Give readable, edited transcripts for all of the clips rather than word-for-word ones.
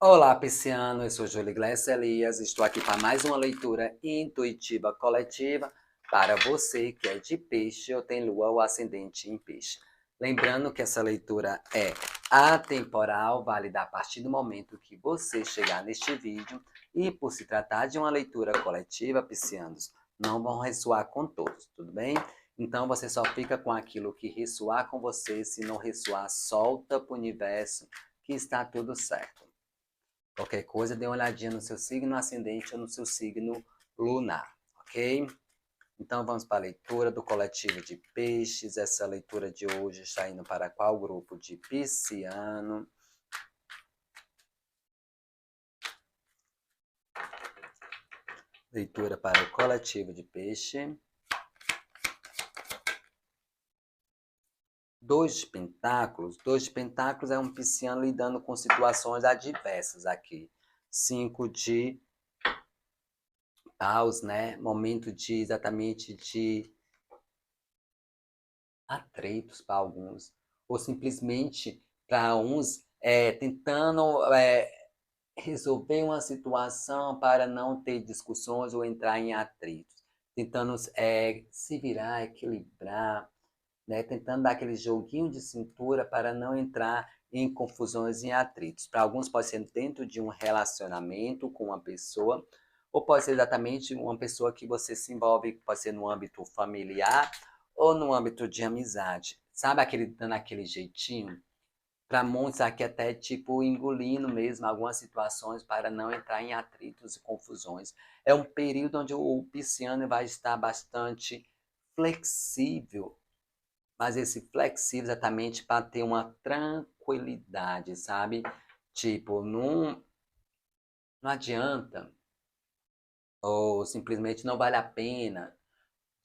Olá, pisciano, eu sou Júlio Glécia Elias, estou aqui para mais uma leitura intuitiva coletiva para você que é de peixe ou tem lua ou ascendente em peixe. Lembrando que essa leitura é atemporal, válida a partir do momento que você chegar neste vídeo e por se tratar de uma leitura coletiva, piscianos, não vão ressoar com todos, tudo bem? Então você só fica com aquilo que ressoar com você, se não ressoar, solta para o universo que está tudo certo. Qualquer coisa, dê uma olhadinha no seu signo ascendente ou no seu signo lunar, ok? Então vamos para a leitura do coletivo de peixes. Essa leitura de hoje está indo para qual grupo de pisciano? Leitura para o coletivo de peixe. Dois de Pentáculos. Dois de Pentáculos é um pisciano lidando com situações adversas aqui. 5 de paus, né? Momento de exatamente de atritos para alguns, ou simplesmente para uns tentando resolver uma situação para não ter discussões ou entrar em atritos, tentando se virar, equilibrar, né? Tentando dar aquele joguinho de cintura para não entrar em confusões e atritos. Para alguns pode ser dentro de um relacionamento com uma pessoa, ou pode ser exatamente uma pessoa que você se envolve, pode ser no âmbito familiar ou no âmbito de amizade. Sabe aquele dando aquele jeitinho? Para muitos aqui até tipo engolindo mesmo algumas situações para não entrar em atritos e confusões. É um período onde o pisciano vai estar bastante flexível, mas esse flexível exatamente para ter uma tranquilidade, sabe? Tipo, não adianta, ou simplesmente não vale a pena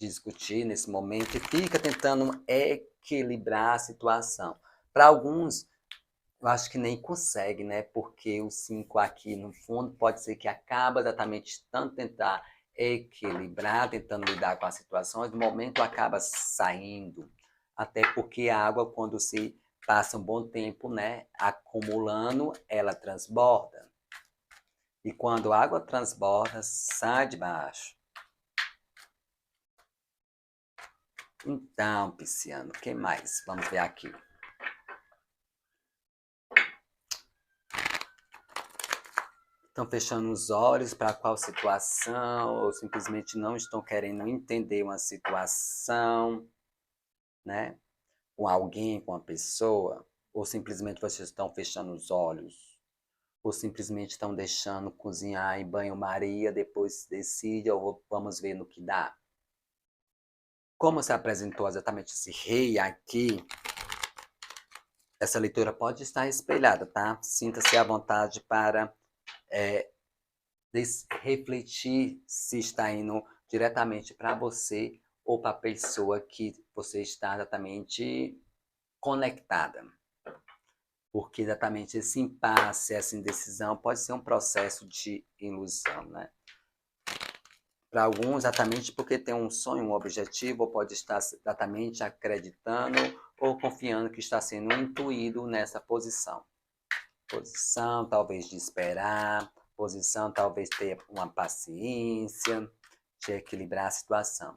discutir nesse momento e fica tentando equilibrar a situação. Para alguns, eu acho que nem consegue, né? Porque o 5 aqui, no fundo, pode ser que acaba exatamente tanto tentar equilibrar, tentando lidar com as situações, no momento acaba saindo. Até porque a água, quando se passa um bom tempo, né, acumulando, ela transborda. E quando a água transborda, sai de baixo. Então, pisciano, o que mais? Vamos ver aqui. Estão fechando os olhos para qual situação, ou simplesmente não estão querendo entender uma situação, né? Com alguém, com uma pessoa, ou simplesmente vocês estão fechando os olhos, ou simplesmente estão deixando cozinhar em banho-maria, depois decide, ou vamos ver no que dá. Como se apresentou exatamente esse rei aqui, essa leitura pode estar espelhada, tá? Sinta-se à vontade para refletir se está indo diretamente para você ou para a pessoa que você está exatamente conectada. Porque exatamente esse impasse, essa indecisão pode ser um processo de ilusão, né? Para alguns, exatamente porque tem um sonho, um objetivo, ou pode estar exatamente acreditando ou confiando que está sendo intuído nessa posição. Posição, talvez de esperar, posição, talvez ter uma paciência, de equilibrar a situação.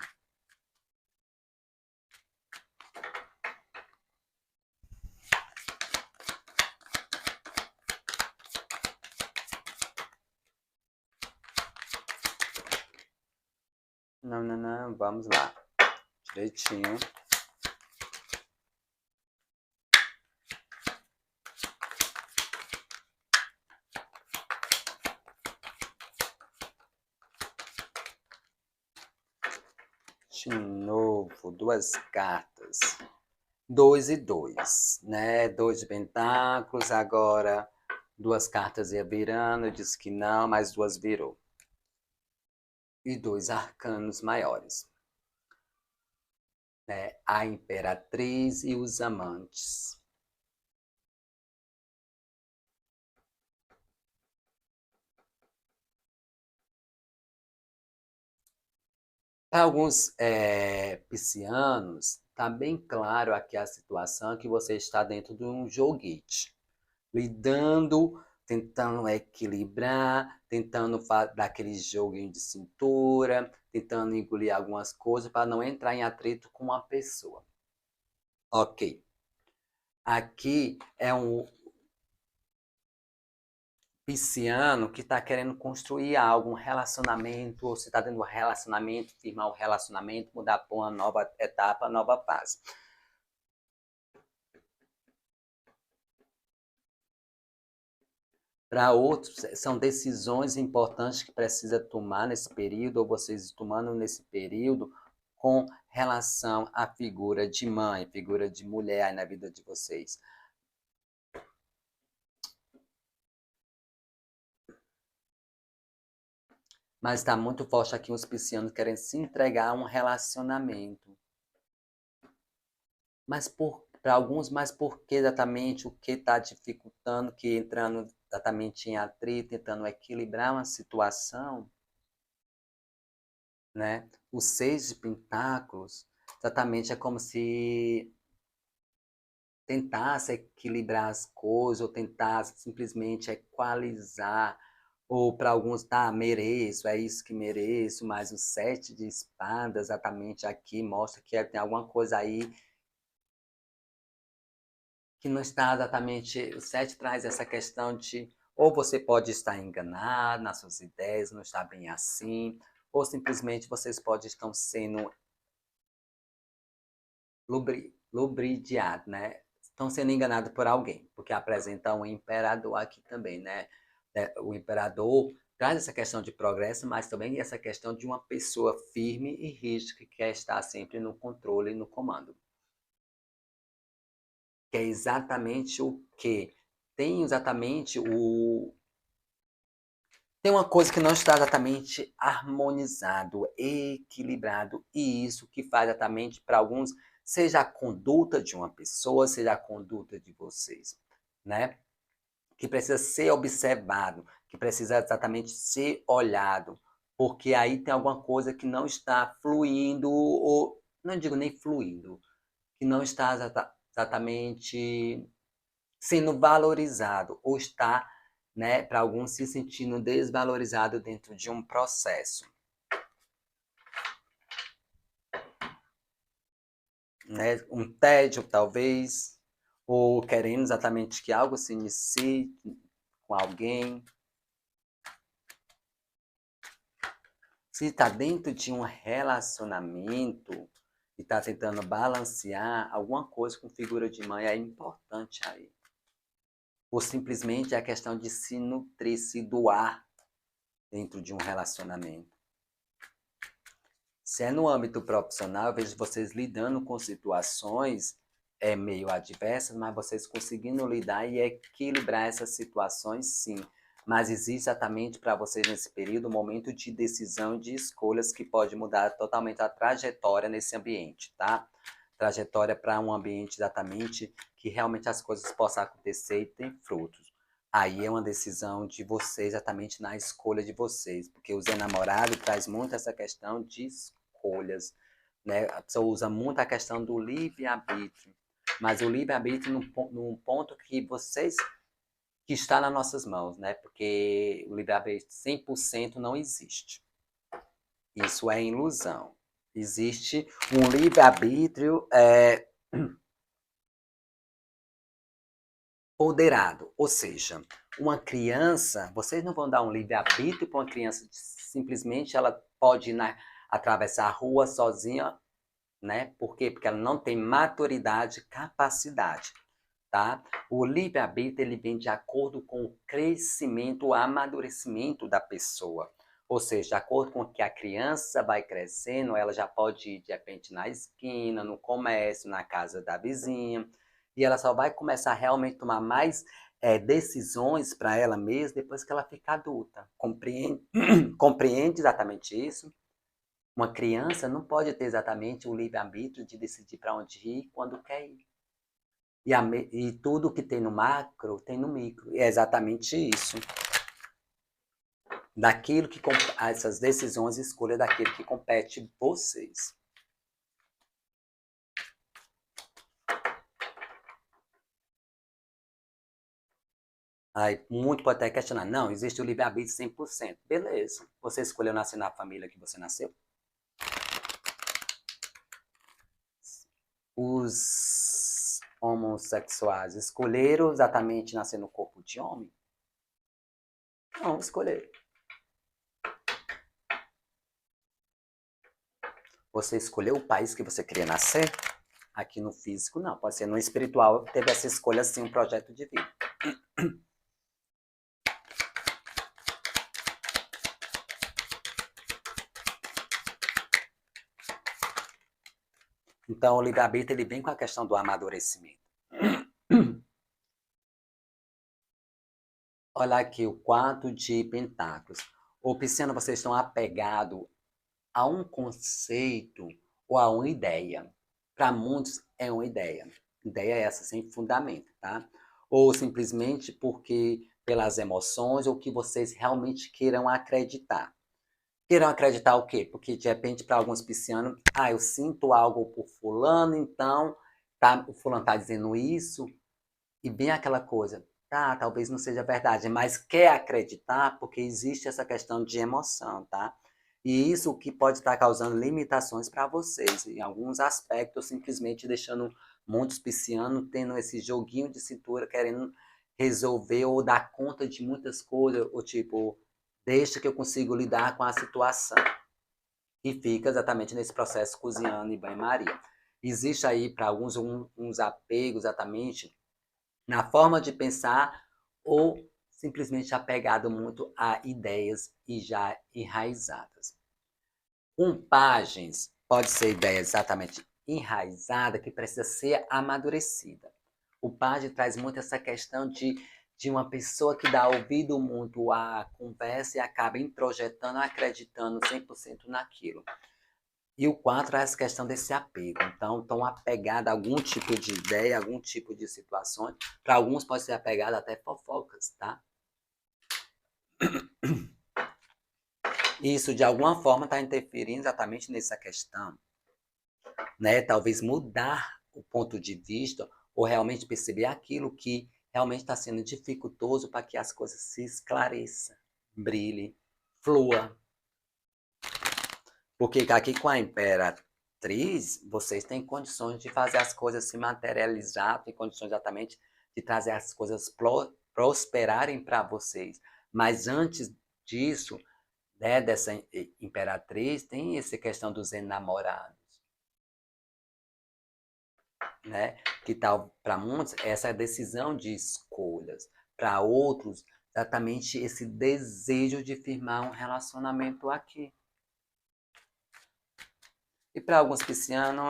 Não, não, não, vamos lá. Direitinho. De novo, duas cartas. 2 e 2, né? 2 de pentáculos, agora duas cartas ia virando, eu disse que não, mas duas virou. E dois arcanos maiores, né? A imperatriz e os amantes. Para alguns piscianos, está bem claro aqui a situação que você está dentro de um joguete, lidando, tentando equilibrar, tentando dar aquele joguinho de cintura, tentando engolir algumas coisas para não entrar em atrito com uma pessoa. Ok. Aqui é um pisciano que está querendo construir algo, um relacionamento, ou você está dentro de um relacionamento, firmar um relacionamento, mudar para uma nova etapa, nova fase. Para outros, são decisões importantes que precisa tomar nesse período, ou vocês tomando nesse período, com relação à figura de mãe, figura de mulher na vida de vocês. Mas está muito forte aqui os piscianos querem se entregar a um relacionamento. Mas para alguns, mas por que exatamente? O que está dificultando, que entrando exatamente em atrito, tentando equilibrar uma situação, né? O 6 de pentáculos, exatamente é como se tentasse equilibrar as coisas, ou tentasse simplesmente equalizar, ou para alguns, tá, mereço, é isso que mereço, mas o 7 de espadas, exatamente aqui, mostra que tem alguma coisa aí que não está exatamente. O 7 traz essa questão de, ou você pode estar enganado nas suas ideias, não está bem assim, ou simplesmente vocês podem estar sendo lubridiados, né? Estão sendo enganados por alguém, porque apresenta um imperador aqui também, né? O imperador traz essa questão de progresso, mas também essa questão de uma pessoa firme e rígida que quer estar sempre no controle e no comando. Que é exatamente o que? Tem exatamente o. Tem uma coisa que não está exatamente harmonizado, equilibrado, e isso que faz exatamente para alguns, seja a conduta de uma pessoa, seja a conduta de vocês, né? Que precisa ser observado, que precisa exatamente ser olhado, porque aí tem alguma coisa que não está fluindo, ou não digo nem fluindo, que não está exatamente sendo valorizado, ou está, né, para alguns se sentindo desvalorizado dentro de um processo. Né? Um tédio, talvez, ou querendo exatamente que algo se inicie com alguém. Se está dentro de um relacionamento e está tentando balancear alguma coisa com figura de mãe, é importante aí. Ou simplesmente é a questão de se nutrir, se doar dentro de um relacionamento. Se é no âmbito profissional, eu vejo vocês lidando com situações meio adversas, mas vocês conseguindo lidar e equilibrar essas situações, sim. Mas existe exatamente para vocês nesse período um momento de decisão, de escolhas que pode mudar totalmente a trajetória nesse ambiente, tá? Trajetória para um ambiente exatamente que realmente as coisas possam acontecer e ter frutos. Aí é uma decisão de vocês, exatamente na escolha de vocês, porque o Zé Namorado traz muito essa questão de escolhas, né? A pessoa usa muito a questão do livre-arbítrio, mas o livre-arbítrio num ponto que vocês, que está nas nossas mãos, né? Porque o livre-arbítrio 100% não existe. Isso é ilusão. Existe um livre-arbítrio moderado, ou seja, uma criança, vocês não vão dar um livre-arbítrio para uma criança, simplesmente ela pode atravessar a rua sozinha, né? Por quê? Porque ela não tem maturidade, capacidade, tá? O livre-arbítrio, ele vem de acordo com o crescimento, o amadurecimento da pessoa. Ou seja, de acordo com que a criança vai crescendo, ela já pode ir, de repente, na esquina, no comércio, na casa da vizinha, e ela só vai começar a realmente tomar mais decisões para ela mesma depois que ela fica adulta. Compreende, compreende exatamente isso? Uma criança não pode ter exatamente o livre-arbítrio de decidir para onde ir quando quer ir. E tudo que tem no macro tem no micro. E é exatamente isso. Daquilo que essas decisões, escolha daquilo que compete vocês. Aí, muito pode até questionar, não, existe o livre-arbítrio 100%. Beleza, você escolheu nascer na família que você nasceu? Os homossexuais escolheram exatamente nascer no corpo de homem? Não, escolheram. Você escolheu o país que você queria nascer? Aqui no físico, não. Pode ser no espiritual, teve essa escolha, sim, um projeto de vida. Então, o livre-arbítrio, ele vem com a questão do amadurecimento. Olha aqui, o 4 de pentáculos. Ô, Pisciano, vocês estão apegados a um conceito ou a uma ideia. Para muitos, é uma ideia. Ideia é essa, sem fundamento, tá? Ou simplesmente porque pelas emoções ou que vocês realmente queiram acreditar. Queiram acreditar o quê? Porque, de repente, para alguns piscianos, eu sinto algo por fulano, então o fulano está dizendo isso, e bem aquela coisa, tá, talvez não seja verdade, mas quer acreditar porque existe essa questão de emoção, tá? E isso que pode estar causando limitações para vocês, em alguns aspectos, simplesmente deixando muitos piscianos tendo esse joguinho de cintura, querendo resolver ou dar conta de muitas coisas, ou tipo, deixa que eu consigo lidar com a situação. E fica exatamente nesse processo cozinhando em banho-maria. Existe aí para alguns uns apegos exatamente na forma de pensar ou simplesmente apegado muito a ideias e já enraizadas. Com páginas, pode ser ideia exatamente enraizada que precisa ser amadurecida. O página traz muito essa questão de uma pessoa que dá ouvido muito à conversa e acaba introjetando, acreditando 100% naquilo. E o 4 é essa questão desse apego. Então, estão apegados a algum tipo de ideia, algum tipo de situações. Para alguns pode ser apegado até fofocas, tá? Isso, de alguma forma, está interferindo exatamente nessa questão, né? Talvez mudar o ponto de vista ou realmente perceber aquilo que realmente está sendo dificultoso para que as coisas se esclareçam, brilhem, flua. Porque aqui com a Imperatriz, vocês têm condições de fazer as coisas se materializar, têm condições exatamente de trazer as coisas prosperarem para vocês. Mas antes disso, né, dessa Imperatriz, tem essa questão dos enamorados, né? Que tal para muitos essa decisão de escolhas, para outros exatamente esse desejo de firmar um relacionamento aqui. E para alguns piscianos,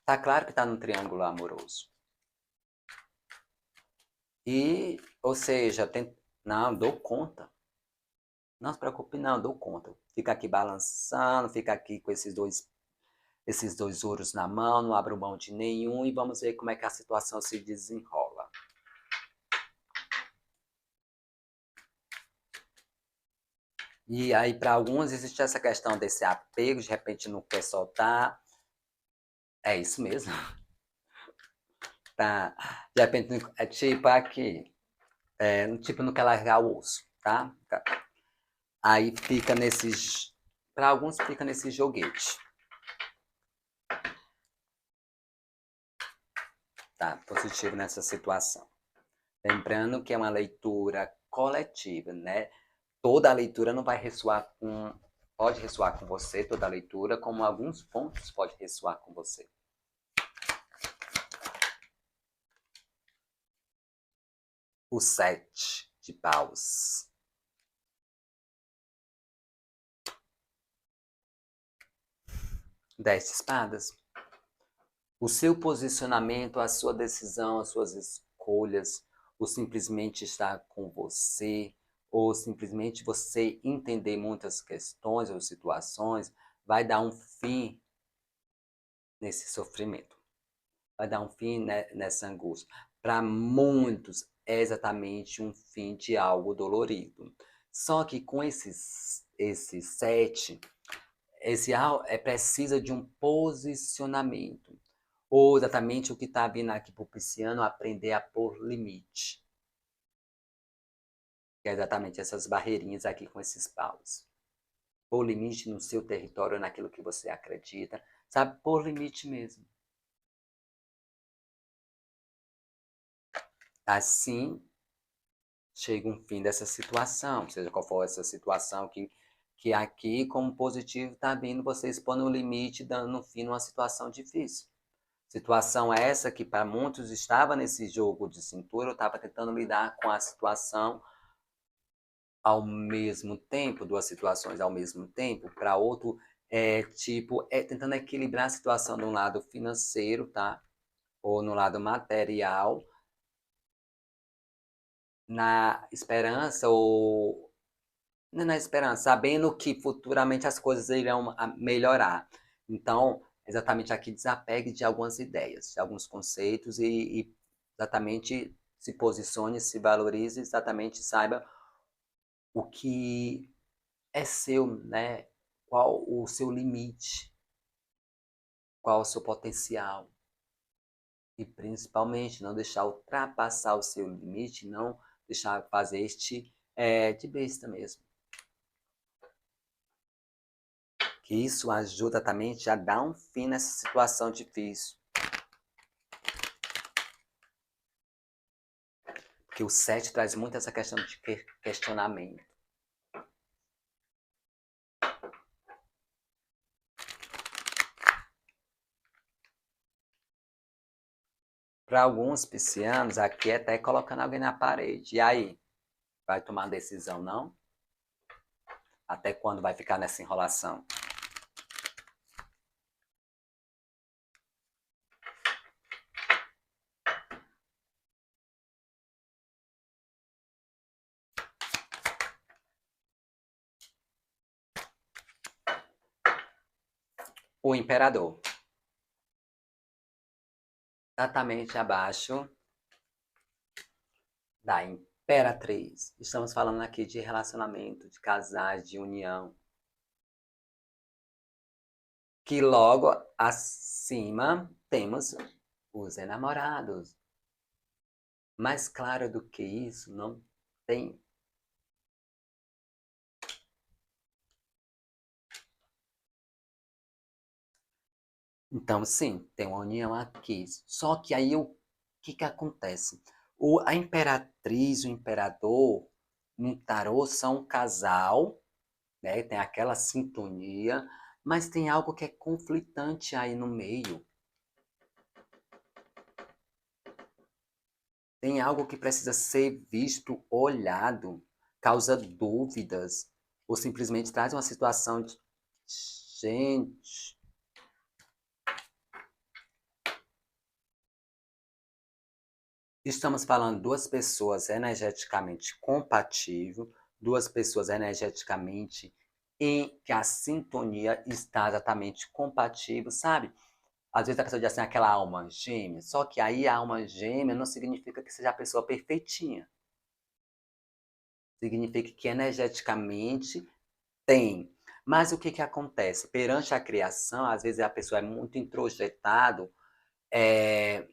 tá claro que tá num triângulo amoroso. E, ou seja, não, dou conta. Não se preocupe, não, dou conta. Fica aqui balançando, fica aqui com esses dois ouros na mão, não abro mão de nenhum e vamos ver como é que a situação se desenrola. E aí, para alguns, existe essa questão desse apego, de repente não quer soltar. É isso mesmo. Tá? De repente, é tipo aqui, tipo não quer largar o osso, tá? Aí fica nesses, para alguns fica nesse joguete. Tá? Positivo nessa situação. Lembrando que é uma leitura coletiva, né? Toda a leitura não vai ressoar pode ressoar com você, toda a leitura, como alguns pontos pode ressoar com você. O 7 de paus. Dez de espadas. O seu posicionamento, a sua decisão, as suas escolhas, ou simplesmente estar com você, ou simplesmente você entender muitas questões ou situações, vai dar um fim nesse sofrimento. Vai dar um fim nessa angústia. Para muitos, é exatamente um fim de algo dolorido. Só que com esse 7, precisa de um posicionamento. Ou exatamente o que está vindo aqui para o pisciano, aprender a pôr limite. que é exatamente essas barreirinhas aqui com esses paus. Pôr limite no seu território, naquilo que você acredita, sabe? Pôr limite mesmo. Assim, chega um fim dessa situação, seja qual for essa situação que aqui, como positivo, está vindo você expondo o limite, dando um fim numa situação difícil. Situação essa que para muitos estava nesse jogo de cintura, eu estava tentando lidar com a situação ao mesmo tempo, duas situações ao mesmo tempo, para outro, tentando equilibrar a situação no lado financeiro, tá? Ou no lado material, na esperança, ou não é na esperança, sabendo que futuramente as coisas irão melhorar. Então, exatamente aqui, desapegue de algumas ideias, de alguns conceitos e exatamente se posicione, se valorize, exatamente saiba o que é seu, né? Qual o seu limite, qual o seu potencial. E principalmente não deixar ultrapassar o seu limite, não deixar fazer de besta mesmo. Que isso ajuda também a dar um fim nessa situação difícil. Porque o 7 traz muito essa questão de questionamento. Para alguns piscianos, aqui é até colocando alguém na parede. E aí? Vai tomar decisão, não? Até quando vai ficar nessa enrolação? O imperador. Exatamente abaixo da imperatriz. Estamos falando aqui de relacionamento, de casais, de união. Que logo acima temos os enamorados. Mais claro do que isso, não tem. Então, sim, tem uma união aqui. Só que aí o que acontece? A imperatriz, o imperador, no tarô são um casal, né? Tem aquela sintonia, mas tem algo que é conflitante aí no meio. Tem algo que precisa ser visto, olhado, causa dúvidas, ou simplesmente traz uma situação de gente. Estamos falando de duas pessoas energeticamente compatíveis, duas pessoas energeticamente em que a sintonia está exatamente compatível, sabe? Às vezes a pessoa diz assim, aquela alma gêmea, só que aí a alma gêmea não significa que seja a pessoa perfeitinha. Significa que energeticamente tem. Mas o que acontece? Perante a criação, às vezes a pessoa é muito introjetado, é,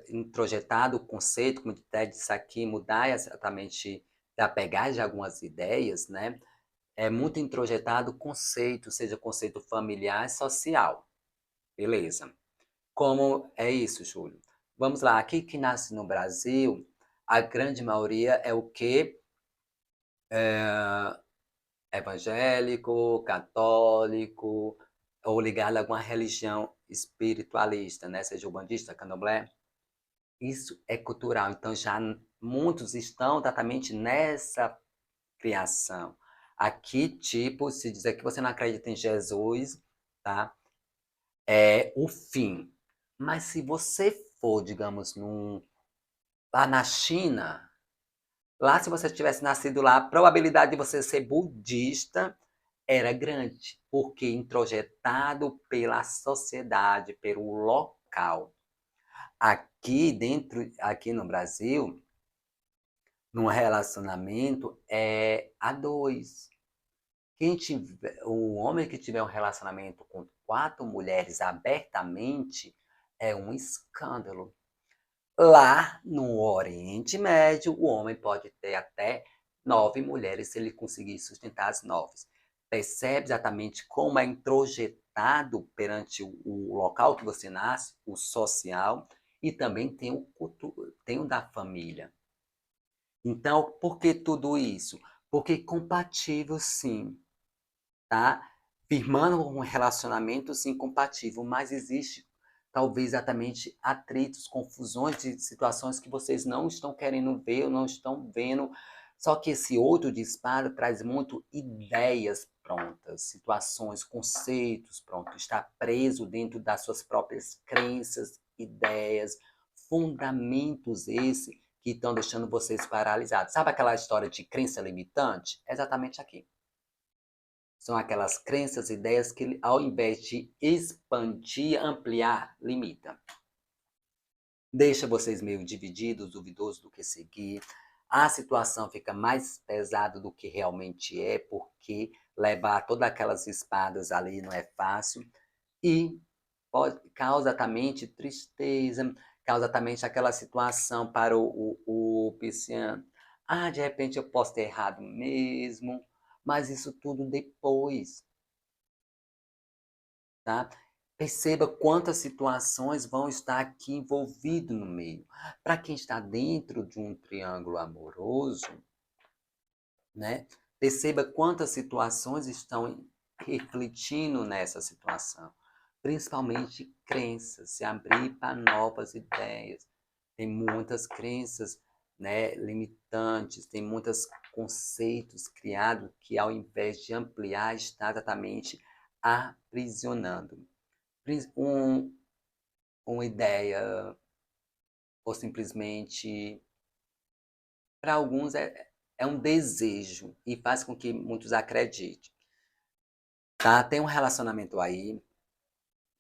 introjetado o conceito, como até disse aqui, mudar exatamente da pegada de algumas ideias, né? É muito introjetado o conceito, seja conceito familiar e social. Beleza. Como é isso, Júlio? Vamos lá, aqui que nasce no Brasil, a grande maioria é o quê? Evangélico, católico, ou ligado a alguma religião espiritualista, né? Seja umbandista, candomblé. Isso é cultural. Então, já muitos estão exatamente nessa criação. Aqui, tipo, se dizer que você não acredita em Jesus, tá? É o fim. Mas se você for, digamos, lá na China, lá se você tivesse nascido lá, a probabilidade de você ser budista era grande, porque introjetado pela sociedade, pelo local. Aqui no Brasil, num relacionamento é a dois. O homem que tiver um relacionamento com 4 mulheres abertamente é um escândalo. Lá no Oriente Médio, o homem pode ter até 9 mulheres se ele conseguir sustentar as 9. Percebe exatamente como é introjetado perante o local que você nasce, o social, e também tem tem o da família. Então, por que tudo isso? Porque compatível, sim, tá? Firmando um relacionamento, sim, compatível, mas existe talvez exatamente atritos, confusões de situações que vocês não estão querendo ver ou não estão vendo. Só que esse outro disparo traz muito ideias prontas, situações, conceitos prontos, está preso dentro das suas próprias crenças, ideias, fundamentos esse que estão deixando vocês paralisados. Sabe aquela história de crença limitante? É exatamente aqui. São aquelas crenças, ideias que, ao invés de expandir, ampliar, limita. Deixa vocês meio divididos, duvidosos do que seguir. A situação fica mais pesada do que realmente é, porque levar todas aquelas espadas ali não é fácil. E causa exatamente tristeza, causa exatamente aquela situação para o pisciano. Ah, de repente eu posso ter errado mesmo, mas isso tudo depois, tá? Perceba quantas situações vão estar aqui envolvido no meio. Para quem está dentro de um triângulo amoroso, né? Perceba quantas situações estão refletindo nessa situação. Principalmente crenças, se abrir para novas ideias. Tem muitas crenças, né, limitantes, tem muitos conceitos criados que, ao invés de ampliar, está exatamente aprisionando. Um, uma ideia, ou simplesmente, para alguns, é um desejo e faz com que muitos acreditem. Tá? Tem um relacionamento aí,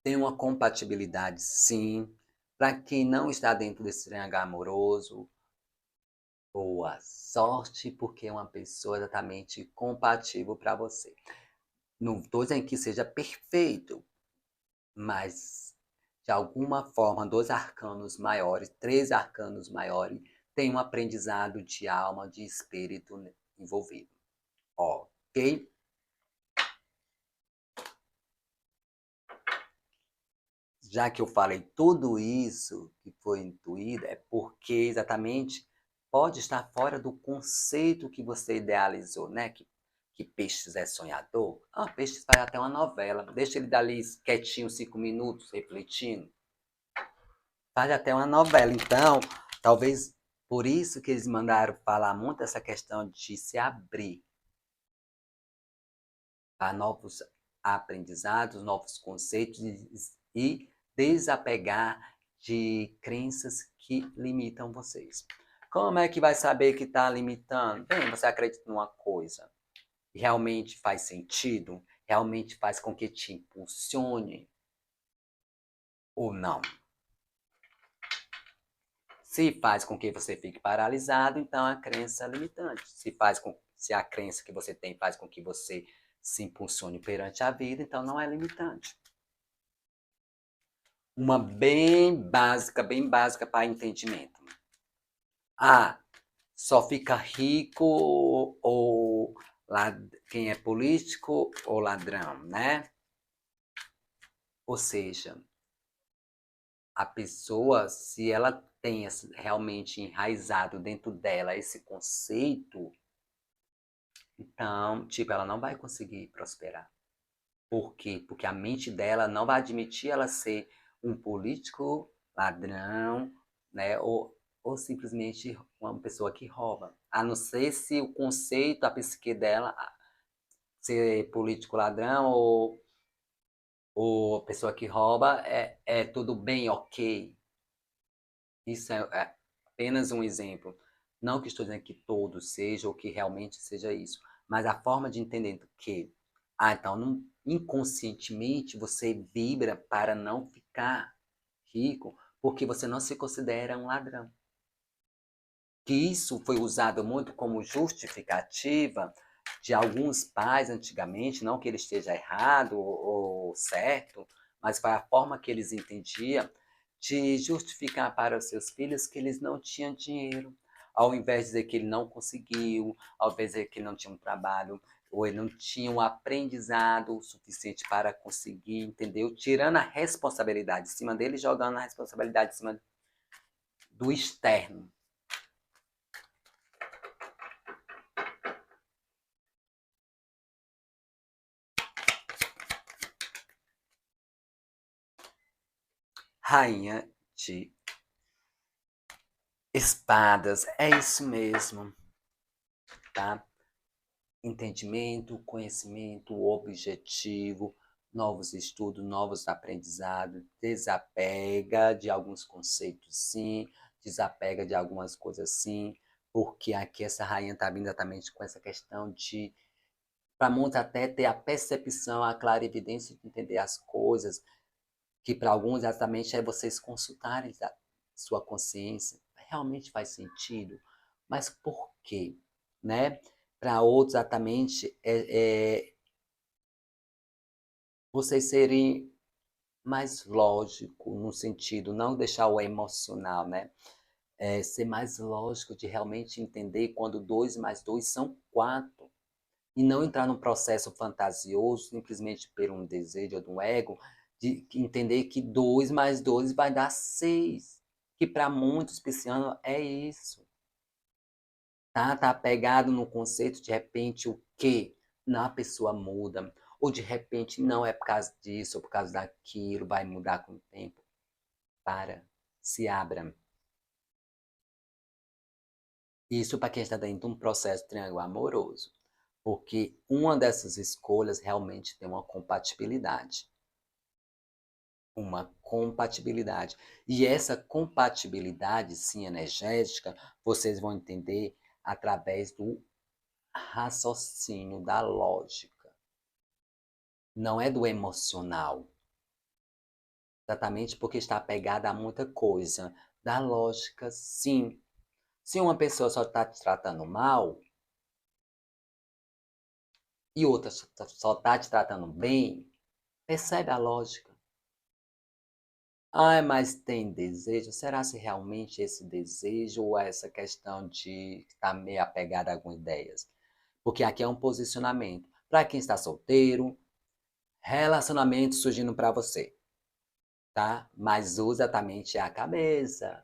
tem uma compatibilidade, sim. Para quem não está dentro desse triângulo amoroso, boa sorte, porque é uma pessoa exatamente compatível para você. Não estou dizendo que seja perfeito, mas de alguma forma, 2 arcanos maiores, 3 arcanos maiores, tem um aprendizado de alma, de espírito envolvido. Ok? Já que eu falei tudo isso que foi intuído, é porque exatamente pode estar fora do conceito que você idealizou, né? Que Peixes é sonhador. Ah, Peixes faz até uma novela. Deixa ele dali quietinho 5 minutos, refletindo. Faz até uma novela. Então, talvez por isso que eles mandaram falar muito essa questão de se abrir a novos aprendizados, novos conceitos e desapegar de crenças que limitam vocês. Como é que vai saber que está limitando? Bem, você acredita numa coisa, realmente faz sentido, realmente faz com que te impulsione ou não. Se faz com que você fique paralisado, então a crença é limitante. Se a crença que você tem faz com que você se impulsione perante a vida, então não é limitante. Uma bem básica para entendimento. Ah, só fica rico ou quem é político ou ladrão, né? Ou seja, a pessoa, se ela tem realmente enraizado dentro dela esse conceito, então, tipo, ela não vai conseguir prosperar. Por quê? Porque a mente dela não vai admitir ela ser um político ladrão, né? Ou simplesmente uma pessoa que rouba. A não ser se o conceito, a psique dela, ser político ladrão ou pessoa que rouba, é tudo bem, ok. Isso é apenas um exemplo. Não que estou dizendo que todo seja ou que realmente seja isso, mas a forma de entender que, então, inconscientemente você vibra para não ficar rico, porque você não se considera um ladrão. Que isso foi usado muito como justificativa de alguns pais antigamente, não que ele esteja errado ou certo, mas foi a forma que eles entendiam de justificar para os seus filhos que eles não tinham dinheiro, ao invés de dizer que ele não conseguiu, ao invés de dizer que ele não tinha um trabalho, ou ele não tinha um aprendizado suficiente para conseguir, entendeu? Tirando a responsabilidade de cima dele e jogando a responsabilidade de cima do externo. Rainha de espadas, é isso mesmo, tá? Entendimento, conhecimento, objetivo, novos estudos, novos aprendizados, desapega de alguns conceitos sim, desapega de algumas coisas sim, porque aqui essa rainha está vindo exatamente com essa questão de, para muitos até ter a percepção, a clarividência de entender as coisas, que para alguns exatamente é vocês consultarem a sua consciência, realmente faz sentido, mas por quê, né? Para outros exatamente vocês serem mais lógico no sentido, não deixar o emocional, né? Ser mais lógico de realmente entender quando 2 mais 2 são 4. E não entrar num processo fantasioso, simplesmente por um desejo ou do ego, de entender que 2 mais 2 vai dar 6. Que para muitos piscianos é isso. Tá apegado no conceito, de repente, o quê? Não, a pessoa muda. Ou de repente, não é por causa disso, ou por causa daquilo, vai mudar com o tempo. Para, se abra. Isso para quem está dentro de um processo de triângulo amoroso. Porque uma dessas escolhas realmente tem uma compatibilidade. Uma compatibilidade. E essa compatibilidade, sim, energética, vocês vão entender através do raciocínio, da lógica. Não é do emocional. Exatamente porque está apegada a muita coisa. Da lógica, sim. Se uma pessoa só está te tratando mal e outra só está te tratando bem, percebe a lógica. Ai, mas tem desejo? Será se realmente esse desejo ou essa questão de estar meio apegado a algumas ideias? Porque aqui é um posicionamento. Para quem está solteiro, relacionamento surgindo para você, tá? Mas usa exatamente a cabeça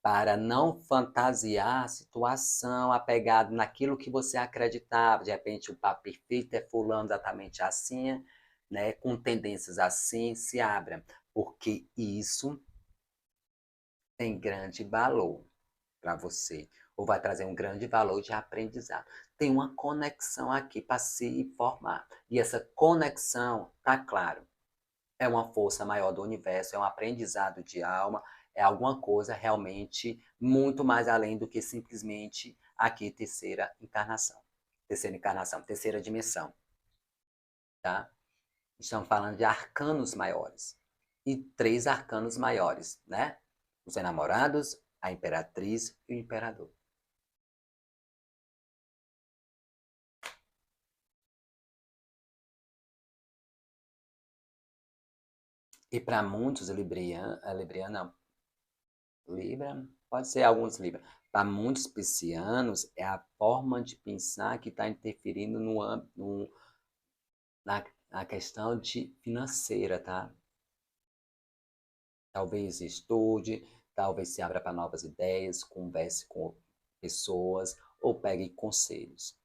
para não fantasiar a situação apegado naquilo que você acreditava. De repente, o par perfeito é fulano exatamente assim, né? Com tendências assim, se abra. Porque isso tem grande valor para você, ou vai trazer um grande valor de aprendizado. Tem uma conexão aqui para se formar. E essa conexão, tá claro, é uma força maior do universo, é um aprendizado de alma, é alguma coisa realmente muito mais além do que simplesmente aqui terceira encarnação. Terceira encarnação, terceira dimensão, tá? Estamos falando de arcanos maiores. E 3 arcanos maiores, né? Os enamorados, a imperatriz e o imperador. E para muitos libriano, Libra, pode ser alguns Libra. Para muitos piscianos, é a forma de pensar que está interferindo na questão financeira, tá? Talvez estude, talvez se abra para novas ideias, converse com pessoas ou pegue conselhos.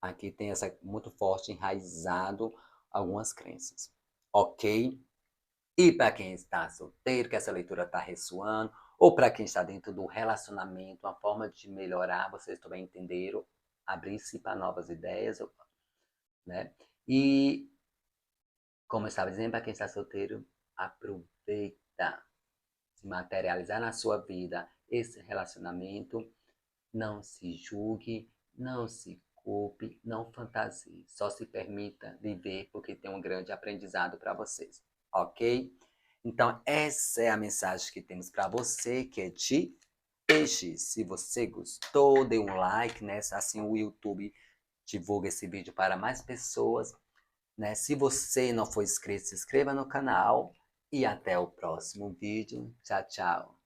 Aqui tem essa muito forte enraizado algumas crenças, ok? E para quem está solteiro, que essa leitura está ressoando, ou para quem está dentro do relacionamento, uma forma de melhorar, vocês também entenderam, abrir-se para novas ideias, né? E, como eu estava dizendo, para quem está solteiro, aproveita se materializar na sua vida esse relacionamento, não se julgue, não se culpe, não fantasie, só se permita viver porque tem um grande aprendizado para vocês, ok? Então, essa é a mensagem que temos para você, que é de peixe. Se você gostou, dê um like, né? Assim o YouTube divulga esse vídeo para mais pessoas, né? Se você não for inscrito, se inscreva no canal e até o próximo vídeo. Tchau, tchau.